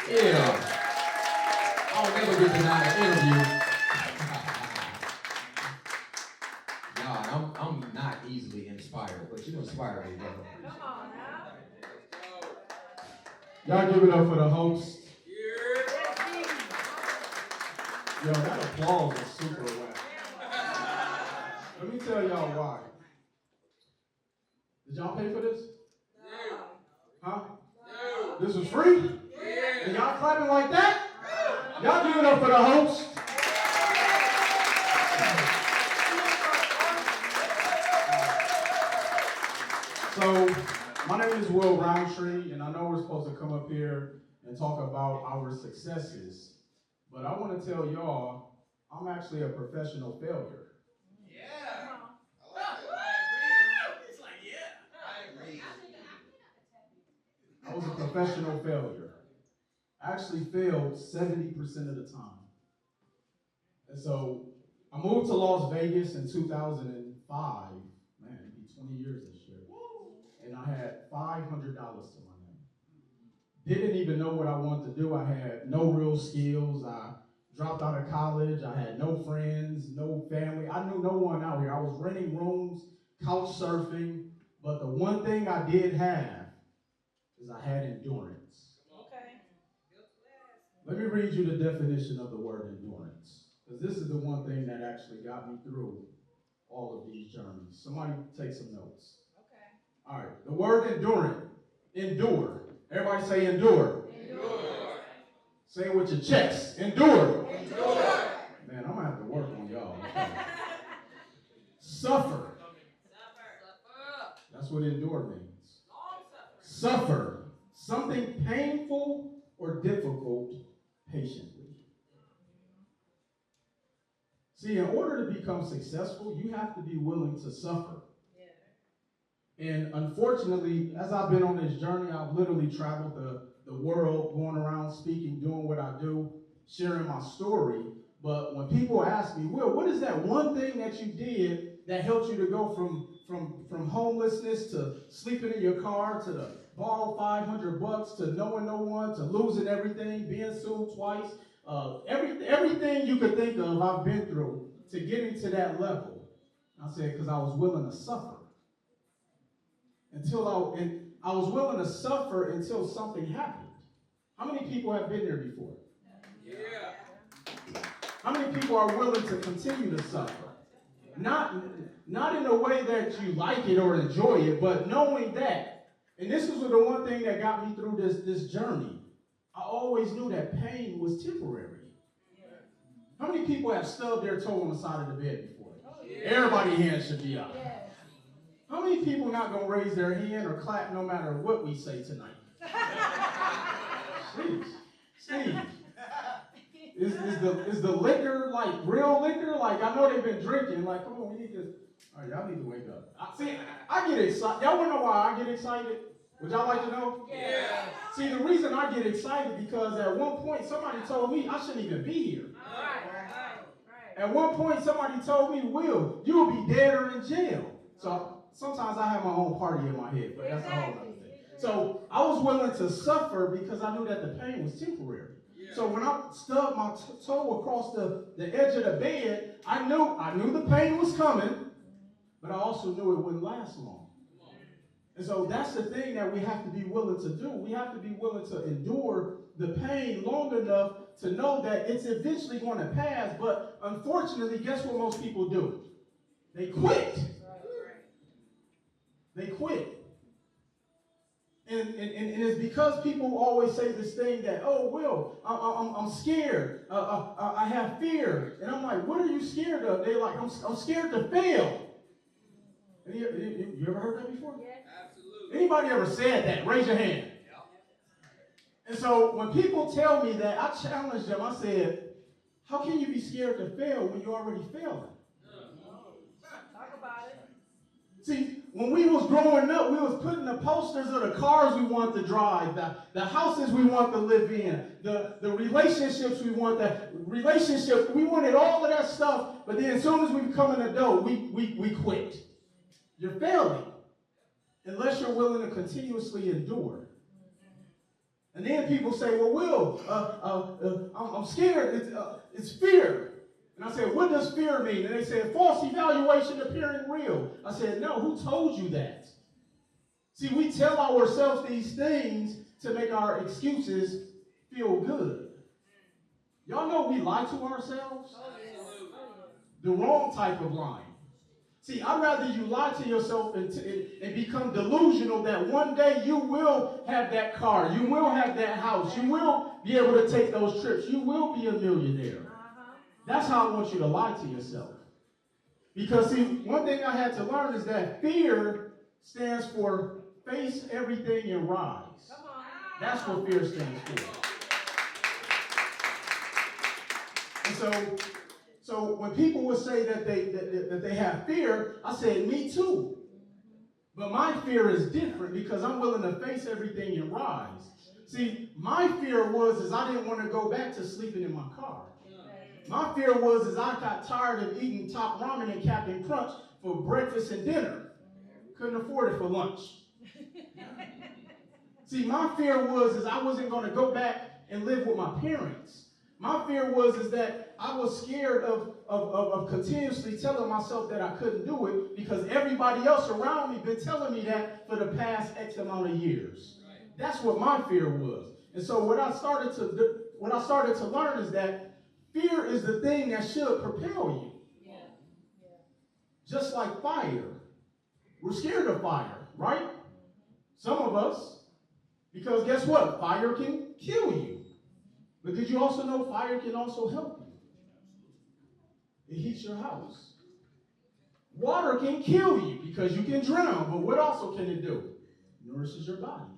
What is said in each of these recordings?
Yeah. I'll never get denied an interview. Nah, I'm not easily inspired, but you inspire me, brother. Come on now. Y'all give it up for the host. Yo, that applause is super whack. Let me tell y'all why. Did y'all pay for this? No. Huh? No. This was free? Yeah. And y'all clapping like that? Y'all give it up for the host. So, my name is Roundtree, and I know we're supposed to come up here and talk about our successes, but I want to tell y'all, I'm actually a professional failure. Yeah. I was a professional failure. I actually failed 70% of the time. And so I moved to Las Vegas in 2005. Man, it'd be 20 years this year. And I had $500 to my name. Didn't even know what I wanted to do. I had no real skills. I dropped out of college. I had no friends, no family. I knew no one out here. I was renting rooms, couch surfing. But the one thing I did have is I had endurance. Okay. Let me read you the definition of the word endurance, because this is the one thing that actually got me through all of these journeys. Somebody take some notes. Okay. All right, the word endure. Everybody say endure. Endure. Say it with your chest. Endure. Endure. Man, I'm gonna have to work on y'all. Okay. Suffer. That's what endure means. Suffer. Something painful or difficult patiently. See, in order to become successful, you have to be willing to suffer. Yeah. And unfortunately, as I've been on this journey, I've literally traveled the world, going around speaking, doing what I do, sharing my story. But when people ask me, Will, what is that one thing that you did that helped you to go from homelessness to sleeping in your car to the borrow $500 to knowing no one to losing everything, being sued twice, everything you could think of I've been through to getting to that level. I said, because I was willing to suffer. I was willing to suffer until something happened. How many people have been there before? Yeah. How many people are willing to continue to suffer? Not in a way that you like it or enjoy it, but knowing that. And this is the one thing that got me through this journey. I always knew that pain was temporary. How many people have stubbed their toe on the side of the bed before? Everybody's hands should be up. How many people not going to raise their hand or clap no matter what we say tonight? Steve. Is the liquor like real liquor? Like, I know they've been drinking. Like, come on, we need to. All right, y'all need to wake up. I get excited. Y'all want to know why I get excited? Would y'all like to know? Yeah. See, the reason I get excited because at one point somebody told me I shouldn't even be here. Right. At one point somebody told me, Will, you'll be dead or in jail. So sometimes I have my own party in my head, but that's a whole other thing. So I was willing to suffer because I knew that the pain was temporary. So when I stubbed my toe across the edge of the bed, I knew the pain was coming, but I also knew it wouldn't last long. And so that's the thing that we have to be willing to do. We have to be willing to endure the pain long enough to know that it's eventually going to pass. But unfortunately, guess what most people do? They quit. They quit. And it's because people always say this thing that, oh, Will, I'm scared. I have fear. And I'm like, what are you scared of? They're like, I'm scared to fail. You ever heard that before? Yes. Absolutely. Anybody ever said that? Raise your hand. And so when people tell me that, I challenge them. I said, how can you be scared to fail when you're already failing? Talk about it. See, when we was growing up, we was putting the posters of the cars we want to drive, the houses we want to live in, the relationships we want, we wanted all of that stuff, but then as soon as we become an adult, we quit. You're failing unless you're willing to continuously endure. And then people say, well, Will, I'm scared. It's fear. And I said, what does fear mean? And they said, false evaluation appearing real. I said, no, who told you that? See, we tell ourselves these things to make our excuses feel good. Y'all know we lie to ourselves? The wrong type of lying. See, I'd rather you lie to yourself and become delusional that one day you will have that car, you will have that house, you will be able to take those trips, you will be a millionaire. That's how I want you to lie to yourself. Because, see, one thing I had to learn is that fear stands for face everything and rise. That's what fear stands for. And so when people would say that they have fear, I said, me too. But my fear is different because I'm willing to face everything and rise. See, my fear was I didn't want to go back to sleeping in my car. My fear was I got tired of eating Top Ramen and Captain Crunch for breakfast and dinner. Couldn't afford it for lunch. See, my fear was I wasn't going to go back and live with my parents. My fear was that I was scared of continuously telling myself that I couldn't do it because everybody else around me been telling me that for the past X amount of years. That's what my fear was. And so what I started to learn is that fear is the thing that should propel you. Just like fire. We're scared of fire, right? Some of us. Because guess what? Fire can kill you. But did you also know fire can also help you? It heats your house. Water can kill you because you can drown. But what also can it do? It nourishes your body.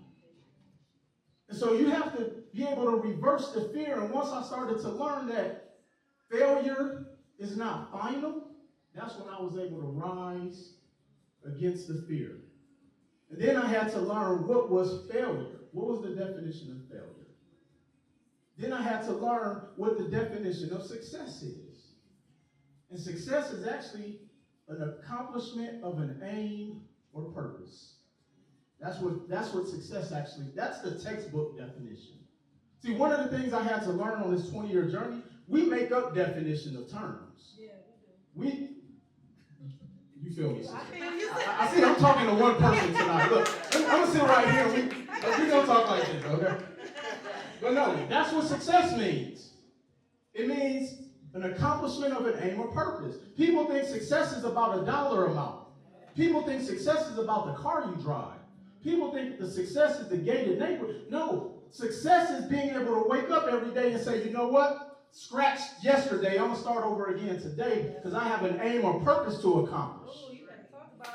And so you have to be able to reverse the fear. And once I started to learn that failure is not final, that's when I was able to rise against the fear. And then I had to learn what was failure. What was the definition of failure? Then I had to learn what the definition of success is. And success is actually an accomplishment of an aim or purpose. That's what success actually, that's the textbook definition. See, one of the things I had to learn on this 20-year journey, we make up definition of terms. Yeah, we do. You feel me, sister? I see I'm talking to one person tonight. Look, I'm going to sit right here. We don't talk like this, okay? But no, that's what success means. It means an accomplishment of an aim or purpose. People think success is about a dollar amount. People think success is about the car you drive. People think the success is the gated neighborhood. No, success is being able to wake up every day and say, you know what? Scratch yesterday. I'm going to start over again today because I have an aim or purpose to accomplish.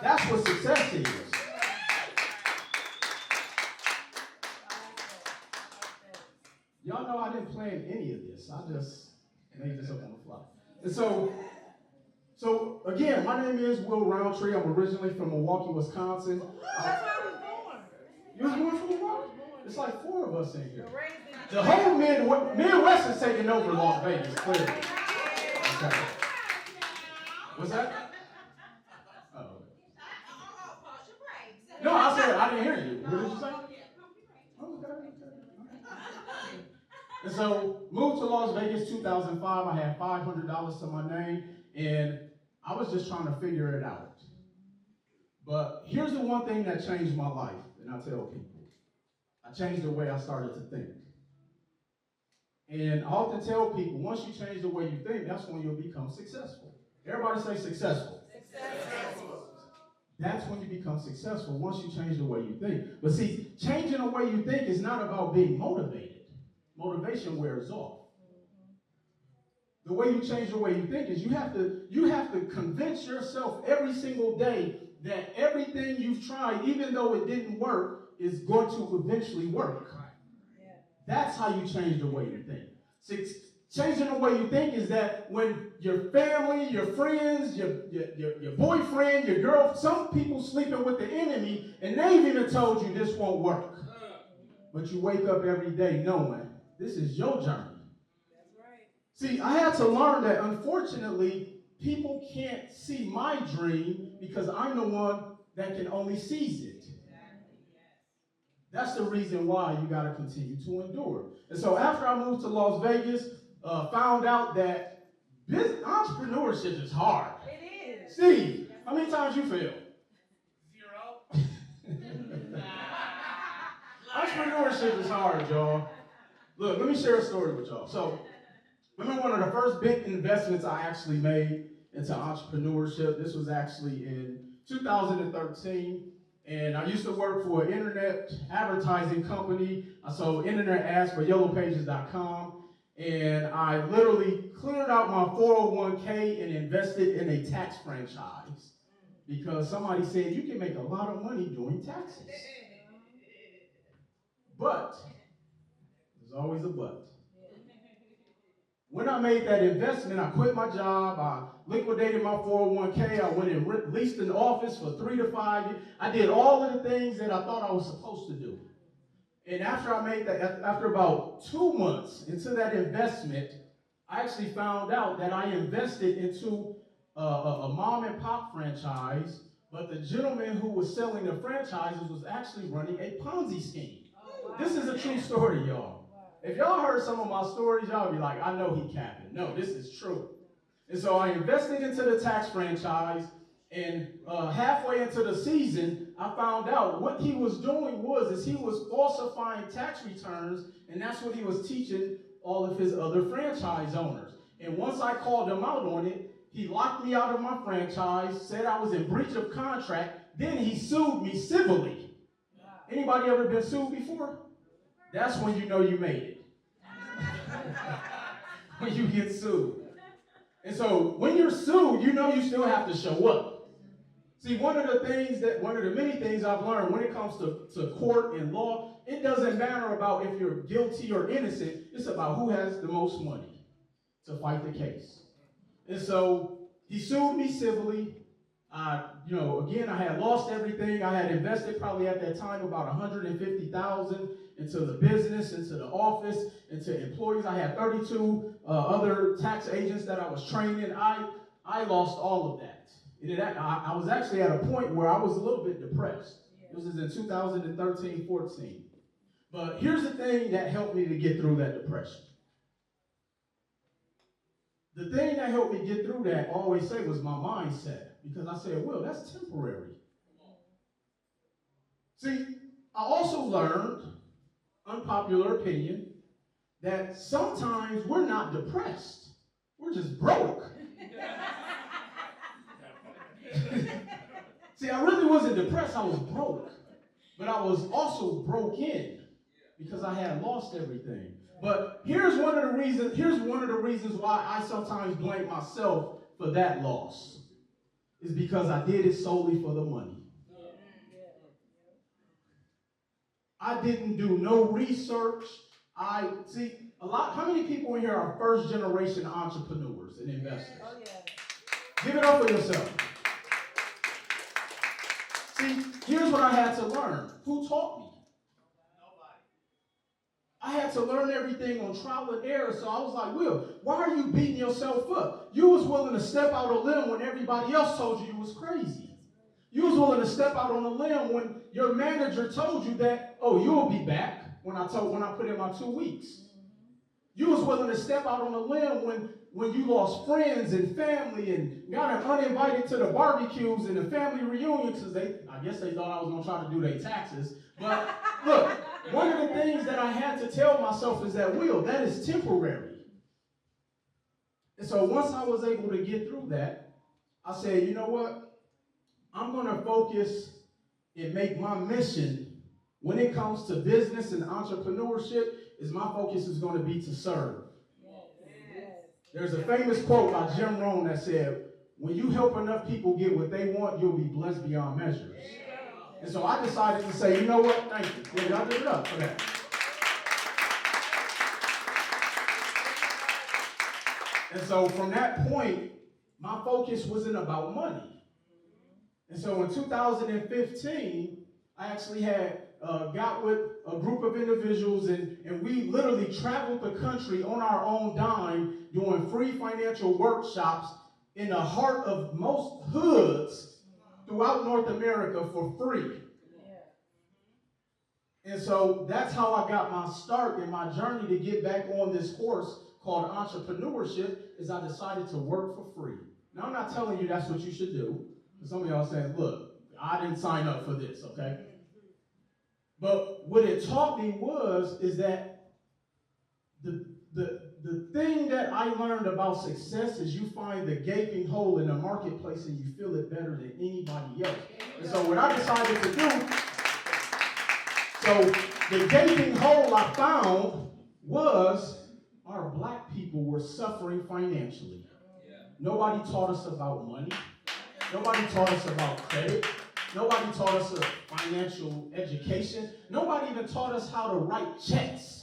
That's what success is. Y'all know I didn't plan any of this. I just made this up on the fly. And so again, my name is Will Roundtree. I'm originally from Milwaukee, Wisconsin. That's where I was born. You was born from Milwaukee? It's like 4 of us in here. The whole Midwest is taking over Las Vegas, clearly. Okay. What's that? Oh. No, I said I didn't hear you. What did you say? And so, moved to Las Vegas 2005. I had $500 to my name, and I was just trying to figure it out. But here's the one thing that changed my life, and I tell people. I changed the way I started to think. And I often tell people, once you change the way you think, that's when you'll become successful. Everybody say successful. Successful. That's when you become successful, once you change the way you think. But see, changing the way you think is not about being motivated. Motivation wears off. The way you change the way you think is you have to convince yourself every single day that everything you've tried, even though it didn't work, is going to eventually work. That's how you change the way you think. Changing the way you think is that when your family, your friends, your boyfriend, your girl, some people sleeping with the enemy, and they've even told you this won't work. But you wake up every day knowing this is your journey. That's right. See, I had to learn that, unfortunately, people can't see my dream because I'm the one that can only seize it. That's the reason why you got to continue to endure. And so after I moved to Las Vegas, found out that entrepreneurship is hard. It is. Steve, how many times you failed? 0. Entrepreneurship is hard, y'all. Look, let me share a story with y'all. So, remember one of the first big investments I actually made into entrepreneurship? This was actually in 2013. And I used to work for an internet advertising company. I sold internet ads for yellowpages.com. And I literally cleared out my 401k and invested in a tax franchise. Because somebody said you can make a lot of money doing taxes. But, there's always a but. When I made that investment, I quit my job, I liquidated my 401k, I went and leased an office for 3 to 5 years. I did all of the things that I thought I was supposed to do. And after I made that, after about 2 months into that investment, I actually found out that I invested into a mom and pop franchise, but the gentleman who was selling the franchises was actually running a Ponzi scheme. This is a true story, y'all. If y'all heard some of my stories, y'all be like, I know he capping. No, this is true. And so I invested into the tax franchise, and halfway into the season, I found out what he was doing was he was falsifying tax returns, and that's what he was teaching all of his other franchise owners. And once I called him out on it, he locked me out of my franchise, said I was in breach of contract, then he sued me civilly. Anybody ever been sued before? That's when you know you made it. When you get sued. And so when you're sued, you know you still have to show up. See, one of the many things I've learned when it comes to court and law, it doesn't matter about if you're guilty or innocent, it's about who has the most money to fight the case. And so he sued me civilly. Again, I had lost everything. I had invested probably at that time about $150,000 into the business, into the office, into employees. I had 32 other tax agents that I was training. I lost all of that. I was actually at a point where I was a little bit depressed. This is in 2013-14. But here's the thing that helped me to get through that depression. The thing that helped me get through that, I always say, was my mindset. Because I said, well, that's temporary. See, I also learned, unpopular opinion, that sometimes we're not depressed. We're just broke. See, I really wasn't depressed, I was broke. But I was also broke in because I had lost everything. But here's one of the reasons why I sometimes blame myself for that loss. Is because I did it solely for the money. I didn't do no research. How many people in here are first generation entrepreneurs and investors? Oh, yeah. Give it up for yourself. See, here's what I had to learn. Who taught me? I had to learn everything on trial and error, so I was like, Will, why are you beating yourself up? You was willing to step out on a limb when everybody else told you was crazy. You was willing to step out on a limb when your manager told you that, oh, you'll be back when I put in my 2 weeks. You was willing to step out on a limb when you lost friends and family and got uninvited to the barbecues and the family reunions because I guess they thought I was going to try to do their taxes. But look, one of the things that I had to tell myself is that, Will, that is temporary. And so once I was able to get through that, I said, you know what? I'm going to focus and make my mission when it comes to business and entrepreneurship is my focus is going to be to serve. There's a famous quote by Jim Rohn that said, when you help enough people get what they want, you'll be blessed beyond measures. And so I decided to say, you know what? Thank you. Yeah, y'all give it up for that. And so from that point, my focus wasn't about money. And so in 2015, I actually got with a group of individuals and we literally traveled the country on our own dime doing free financial workshops in the heart of most hoods throughout North America for free. And so that's how I got my start in my journey to get back on this course called entrepreneurship, is I decided to work for free. Now, I'm not telling you that's what you should do. Some of y'all saying, look, I didn't sign up for this, okay? But what it taught me is that the thing that I learned about success is you find the gaping hole in the marketplace and you feel it better than anybody else. And so what I decided to do, so the gaping hole I found was our black people were suffering financially. Nobody taught us about money. Nobody taught us about credit. Nobody taught us financial education. Nobody even taught us how to write checks.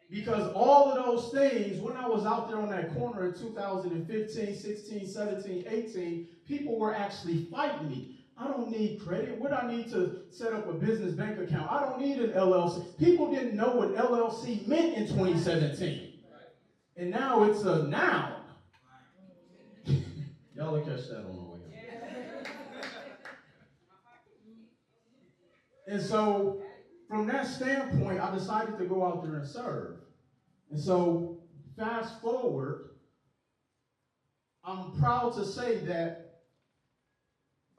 Because all of those things, when I was out there on that corner in 2015, 16, 17, 18, people were actually fighting me. I don't need credit. What do I need to set up a business bank account? I don't need an LLC. People didn't know what LLC meant in 2017. And now it's a noun. Y'all will catch that on the way out. And so, from that standpoint, I decided to go out there and serve. And so, fast forward, I'm proud to say that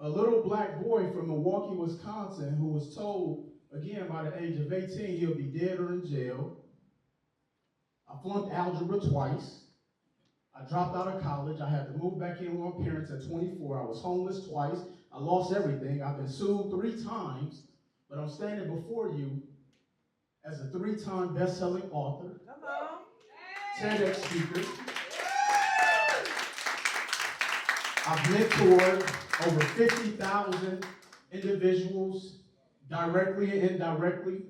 a little black boy from Milwaukee, Wisconsin, who was told, again, by the age of 18, he'll be dead or in jail. I flunked algebra twice. I dropped out of college. I had to move back in with my parents at 24. I was homeless twice. I lost everything. I've been sued 3 times, but I'm standing before you as a 3-time best-selling author, TEDx speaker. I've mentored over 50,000 individuals, directly and indirectly.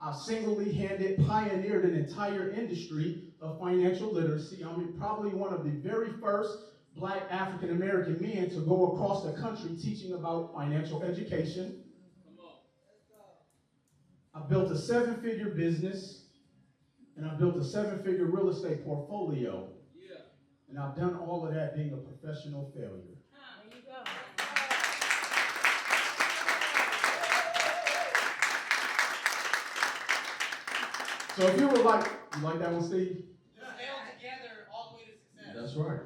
I've single-handed pioneered an entire industry of financial literacy. I'm probably one of the very first black African-American men to go across the country teaching about financial education. I built a 7-figure business, and I built a 7-figure real estate portfolio. And I've done all of that being a professional failure. There you go. So if you were like that one, Steve? Fail together all the way to success. That's right.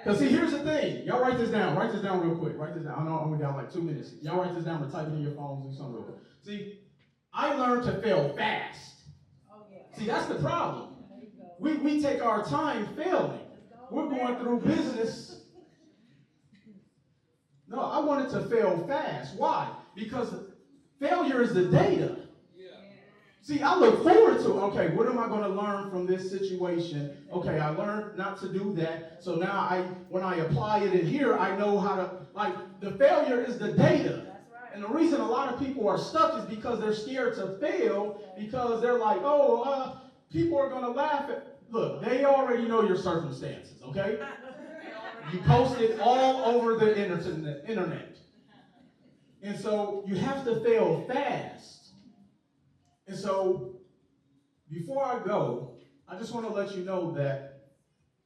Because see, here's the thing. Y'all write this down. Write this down real quick. Write this down. I know I only got like 2 minutes. Y'all write this down or type it in your phones, do something real quick. See, I learned to fail fast. Oh, yeah. See, that's the problem. There you go. We take our time failing. We're going through business. No, I wanted to fail fast. Why? Because failure is the data. See, I look forward to, okay, what am I going to learn from this situation? Okay, I learned not to do that. So now when I apply it in here, I know how to, the failure is the data. That's right. And the reason a lot of people are stuck is because they're scared to fail, because they're like, people are going to laugh at, look, they already know your circumstances, okay? You post it all over the internet. And so you have to fail fast. And so, before I go, I just want to let you know that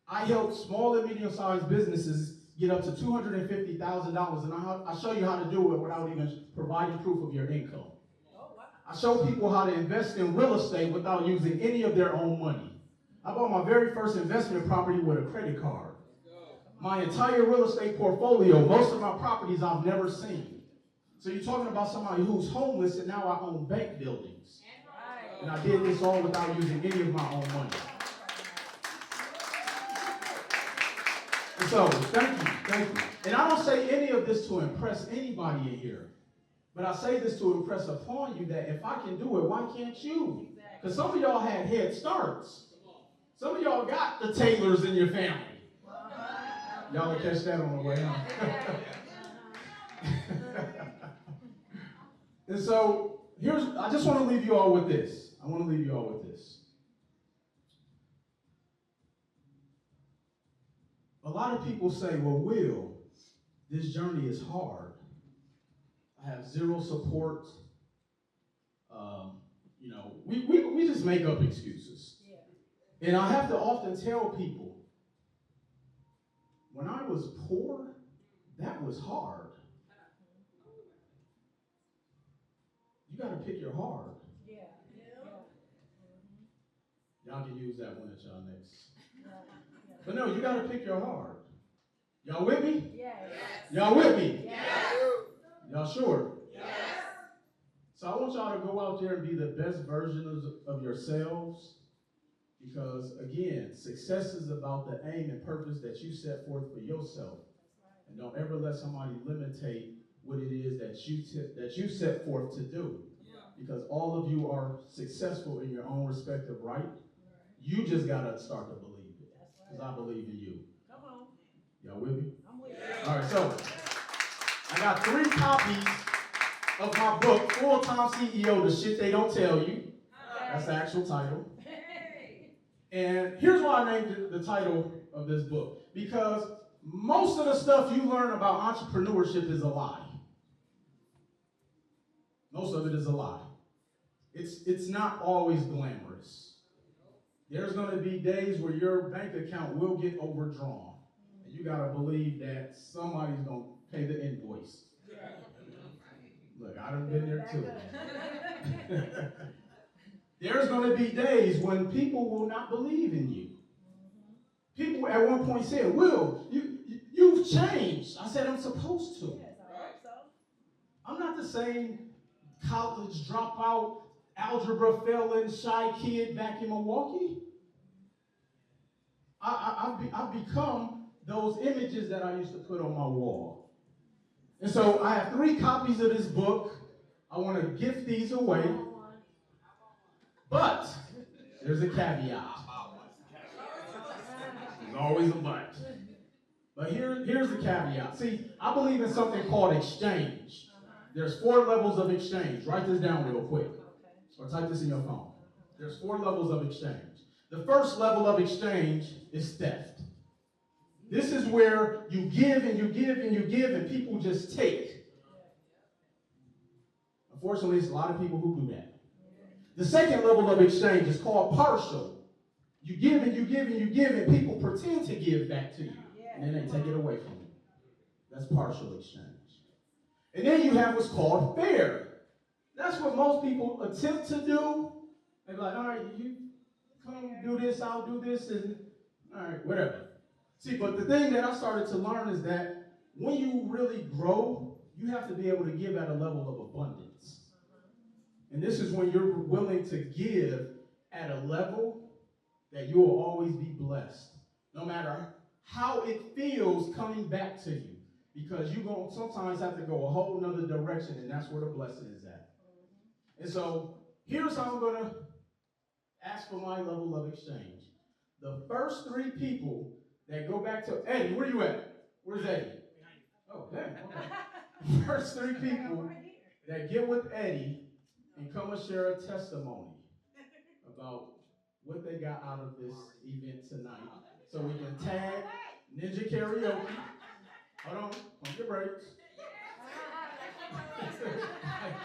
I help small and medium-sized businesses get up to $250,000, and I show you how to do it without even providing proof of your income. Oh, wow. I show people how to invest in real estate without using any of their own money. I bought my very first investment property with a credit card. My entire real estate portfolio, most of my properties I've never seen. So you're talking about somebody who's homeless and now I own bank buildings. And I did this all without using any of my own money. And so, thank you. And I don't say any of this to impress anybody in here. But I say this to impress upon you that if I can do it, why can't you? Because some of y'all had head starts. Some of y'all got the Taylors in your family. Y'all will catch that on the way out. And so, I just want to leave you all with this. A lot of people say, well, Will, this journey is hard. I have zero support. We just make up excuses. Yeah. And I have to often tell people, when I was poor, that was hard. you got to pick your hard. Yeah. Y'all can use that one at y'all next. But no, you got to pick your hard. Y'all with me? Yes. Y'all with me? Yes. Y'all sure? Yes. So I want y'all to go out there and be the best versions of yourselves. Because, again, success is about the aim and purpose that you set forth for yourself. And don't ever let somebody limitate what it is that you set forth to do. Because all of you are successful in your own respective right. You just got to start to believe it. Because I believe in you. Come on. Y'all with me? I'm with you. All right, so I got 3 copies of my book, Full-Time CEO, The Shit They Don't Tell You. That's the actual title. And here's why I named the title of this book. Because most of the stuff you learn about entrepreneurship is a lie. Most of it is a lie. It's not always glamorous. There's going to be days where your bank account will get overdrawn. And you got to believe that somebody's going to pay the invoice. Look, I done been there too. There's going to be days when people will not believe in you. People at one point said, Will, you've changed. I said, I'm supposed to. Yes, I hope so. I'm not the same college dropout, algebra failing, shy kid back in Milwaukee. I've become those images that I used to put on my wall. And so I have 3 copies of this book. I want to gift these away. But there's a caveat. There's always a but. But here's the caveat. See, I believe in something called exchange. There's 4 levels of exchange. Write this down real quick. Or type this in your phone. There's 4 levels of exchange. The first level of exchange is theft. This is where you give and you give and you give and people just take. Unfortunately, there's a lot of people who do that. The second level of exchange is called partial. You give and you give and you give and people pretend to give back to you. And then they take it away from you. That's partial exchange. And then you have what's called fair. That's what most people attempt to do. They're like, all right, you come do this, I'll do this, and all right, whatever. See, but the thing that I started to learn is that when you really grow, you have to be able to give at a level of abundance. And this is when you're willing to give at a level that you will always be blessed, no matter how it feels coming back to you. Because you're going to sometimes have to go a whole nother direction, and that's where the blessing is at. And so here's how I'm going to ask for my level of exchange. The first 3 people that go back to Eddie, where you at? Where's Eddie? Oh, damn, okay. First 3 people that get with Eddie and come and share a testimony about what they got out of this event tonight. So we can tag Ninja Karaoke. Hold on, pump your brakes.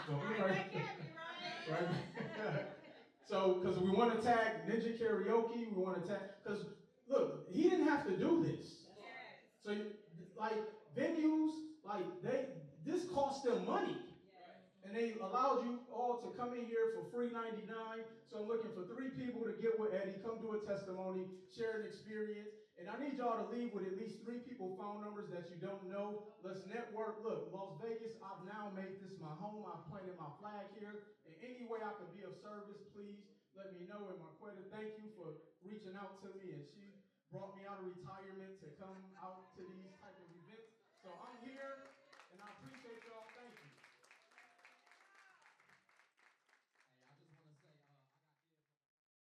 Pump your brakes. Right? So, because we want to tag Ninja Karaoke, we want to tag, because look, he didn't have to do this. So, like, venues, like, this cost them money. And they allowed you all to come in here for free $99. So I'm looking for 3 people to get with Eddie, come do a testimony, share an experience. And I need y'all to leave with at least 3 people phone numbers that you don't know. Let's network. Look, Las Vegas, I've now made this my home. I've planted my flag here. In any way I could be of service, please let me know. And Marquetta, thank you for reaching out to me. And she brought me out of retirement to come out to these type of events. So I'm here.